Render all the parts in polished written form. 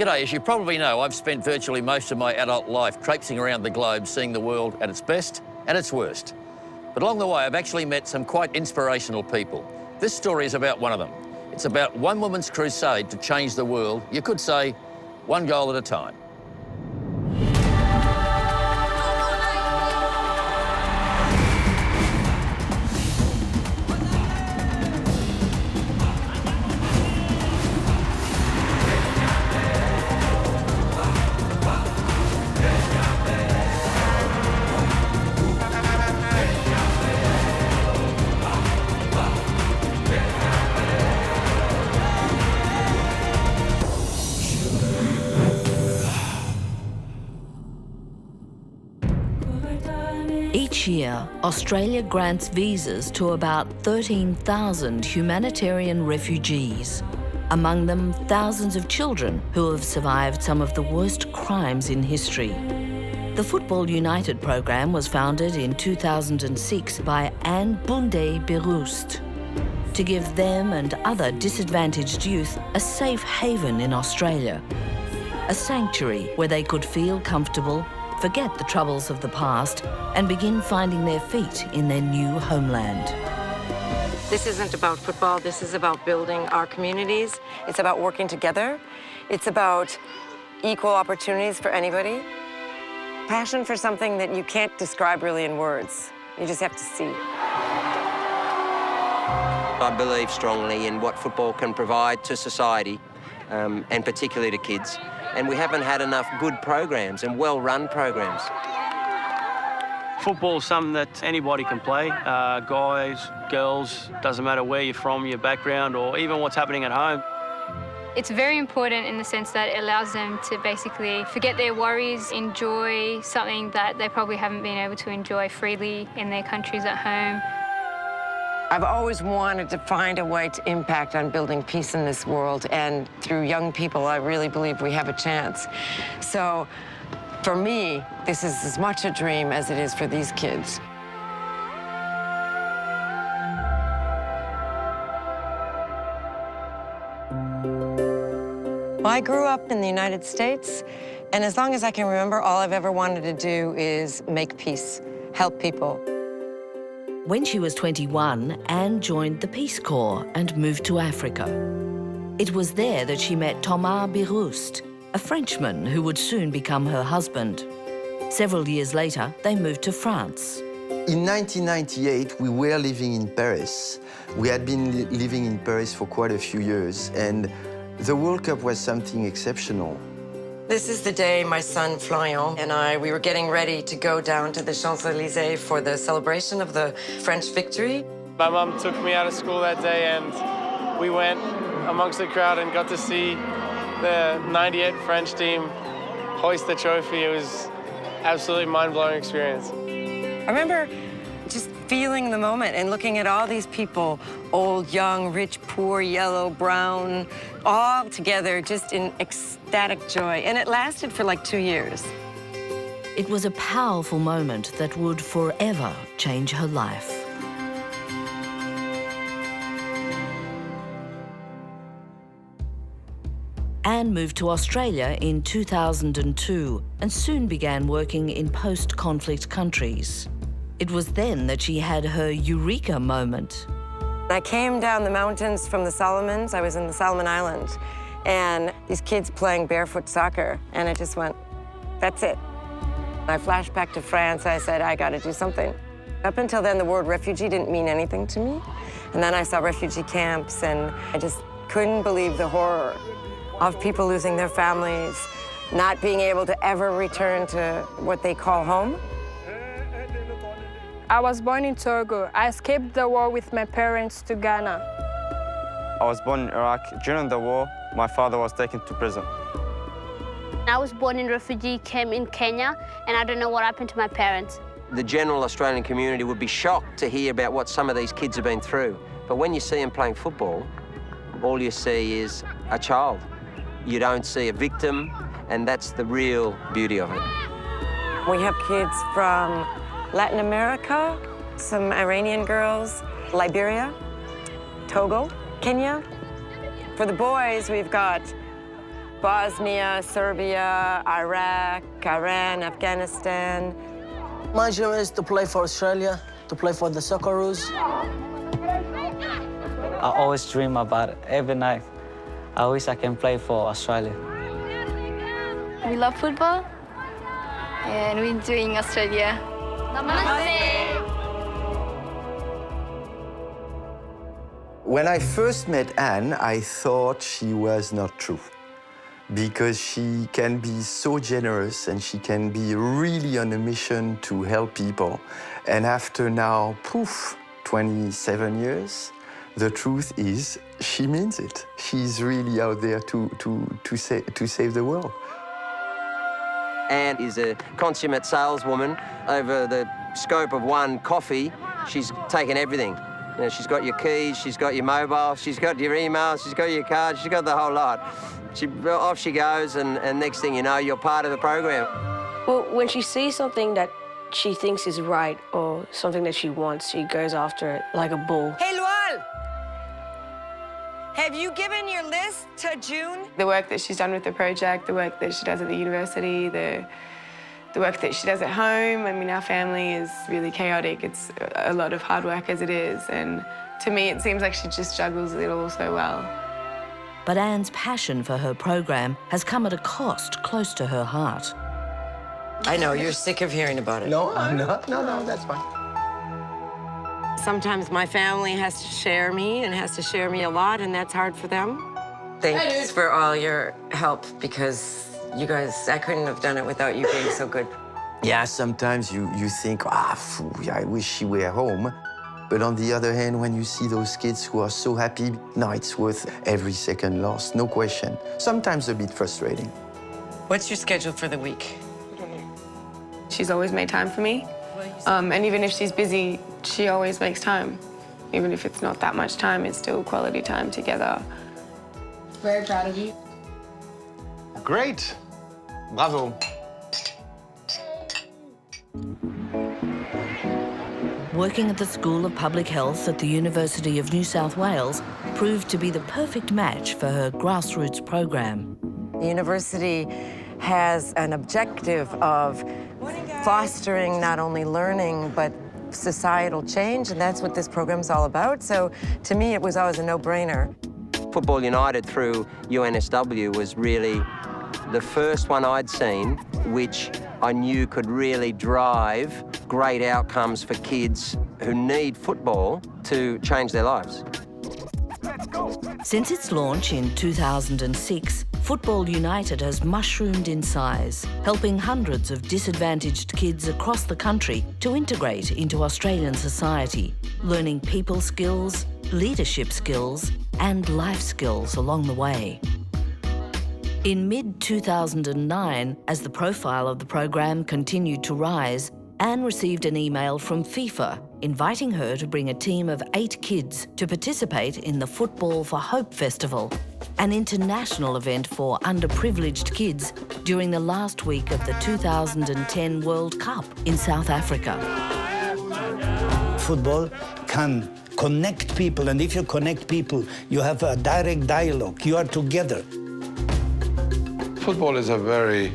G'day, as you probably know, I've spent virtually most of my adult life traipsing around the globe, seeing the world at its best and its worst. But along the way, I've actually met some quite inspirational people. This story is about one of them. It's about one woman's crusade to change the world, you could say, one goal at a time. Each year, Australia grants visas to about 13,000 humanitarian refugees. Among them, thousands of children who have survived some of the worst crimes in history. The Football United program was founded in 2006 by Anne Bunde-Beroost to give them and other disadvantaged youth a safe haven in Australia, a sanctuary where they could feel comfortable, forget the troubles of the past, and begin finding their feet in their new homeland. This isn't about football, this is about building our communities. It's about working together. It's about equal opportunities for anybody. Passion for something that you can't describe really in words. You just have to see. I believe strongly in what football can provide to society, and particularly to kids. And we haven't had enough good programs and well-run programs. Football is something that anybody can play, guys, girls, doesn't matter where you're from, your background, or even what's happening at home. It's very important in the sense that it allows them to basically forget their worries, enjoy something that they probably haven't been able to enjoy freely in their countries at home. I've always wanted to find a way to impact on building peace in this world, and through young people, I really believe we have a chance. So, for me, this is as much a dream as it is for these kids. Well, I grew up in the United States, and as long as I can remember, all I've ever wanted to do is make peace, help people. When she was 21, Anne joined the Peace Corps and moved to Africa. It was there that she met Thomas Beroost, a Frenchman who would soon become her husband. Several years later, they moved to France. In 1998, we were living in Paris. We had been living in Paris for quite a few years, and the World Cup was something exceptional. This is the day my son Florian and we were getting ready to go down to the Champs-Élysées for the celebration of the French victory. My mum took me out of school that day, and we went amongst the crowd and got to see the 98 French team hoist the trophy. It was absolutely mind-blowing experience. I remember just feeling the moment and looking at all these people, old, young, rich, poor, yellow, brown, all together just in ecstatic joy. And it lasted for like 2 years. It was a powerful moment that would forever change her life. Anne moved to Australia in 2002 and soon began working in post-conflict countries. It was then that she had her eureka moment. I came down the mountains from the Solomons. I was in the Solomon Islands, and these kids playing barefoot soccer, and I just went, that's it. I flashed back to France. I said, I gotta do something. Up until then, the word refugee didn't mean anything to me. And then I saw refugee camps, and I just couldn't believe the horror of people losing their families, not being able to ever return to what they call home. I was born in Togo. I escaped the war with my parents to Ghana. I was born in Iraq. During the war, my father was taken to prison. I was born in a refugee camp in Kenya, and I don't know what happened to my parents. The general Australian community would be shocked to hear about what some of these kids have been through. But when you see them playing football, all you see is a child. You don't see a victim, and that's the real beauty of it. We have kids from Latin America, some Iranian girls, Liberia, Togo, Kenya. For the boys, we've got Bosnia, Serbia, Iraq, Iran, Afghanistan. My dream is to play for Australia, to play for the Socceroos. I always dream about it every night. I wish I can play for Australia. We love football, and we're doing Australia. When I first met Anne, I thought she was not true, because she can be so generous and she can be really on a mission to help people. And after now, poof, 27 years, the truth is she means it. She's really out there to save the world. Anne is a consummate saleswoman. Over the scope of one coffee, she's taken everything. You know, she's got your keys, she's got your mobile, she's got your email, she's got your card, she's got the whole lot. Off she goes, and next thing you know, you're part of the program. Well, when she sees something that she thinks is right or something that she wants, she goes after it like a bull. Hey, Lual! Have you given your list to June? The work that she's done with the project, the work that she does at the university, the work that she does at home. I mean, our family is really chaotic. It's a lot of hard work as it is, and to me, it seems like she just juggles it all so well. But Anne's passion for her program has come at a cost close to her heart. I know, you're sick of hearing about it. No, I'm not. No, that's fine. Sometimes my family has to share me and has to share me a lot, and that's hard for them. Thanks for all your help, because you guys, I couldn't have done it without you being so good. Yeah, sometimes you think, I wish she were home. But on the other hand, when you see those kids who are so happy, no, it's worth every second lost, no question. Sometimes a bit frustrating. What's your schedule for the week? She's always made time for me. And even if she's busy, she always makes time. Even if it's not that much time, it's still quality time together. Very proud of you. Great. Bravo. Working at the School of Public Health at the University of New South Wales proved to be the perfect match for her grassroots program. The university has an objective of fostering not only learning, but societal change, and that's what this program's all about. So to me, it was always a no-brainer. Football United through UNSW was really the first one I'd seen which I knew could really drive great outcomes for kids who need football to change their lives. Since its launch in 2006, Football United has mushroomed in size, helping hundreds of disadvantaged kids across the country to integrate into Australian society, learning people skills, leadership skills, and life skills along the way. In mid-2009, as the profile of the program continued to rise, Anne received an email from FIFA inviting her to bring a team of 8 kids to participate in the Football for Hope Festival, an international event for underprivileged kids during the last week of the 2010 World Cup in South Africa. Football can connect people, and if you connect people, you have a direct dialogue. You are together. Football is a very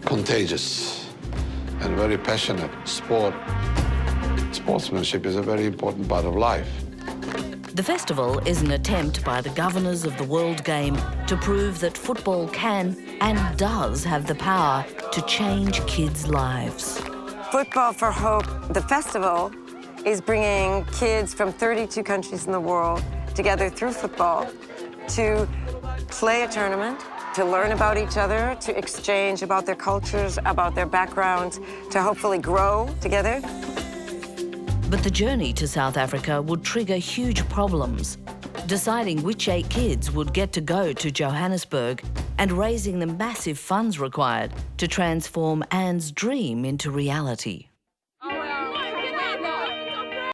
contagious and very passionate sport. Sportsmanship is a very important part of life. The festival is an attempt by the governors of the World Game to prove that football can and does have the power to change kids' lives. Football for Hope, the festival, is bringing kids from 32 countries in the world together through football to play a tournament, to learn about each other, to exchange about their cultures, about their backgrounds, to hopefully grow together. But the journey to South Africa would trigger huge problems, deciding which 8 kids would get to go to Johannesburg and raising the massive funds required to transform Anne's dream into reality.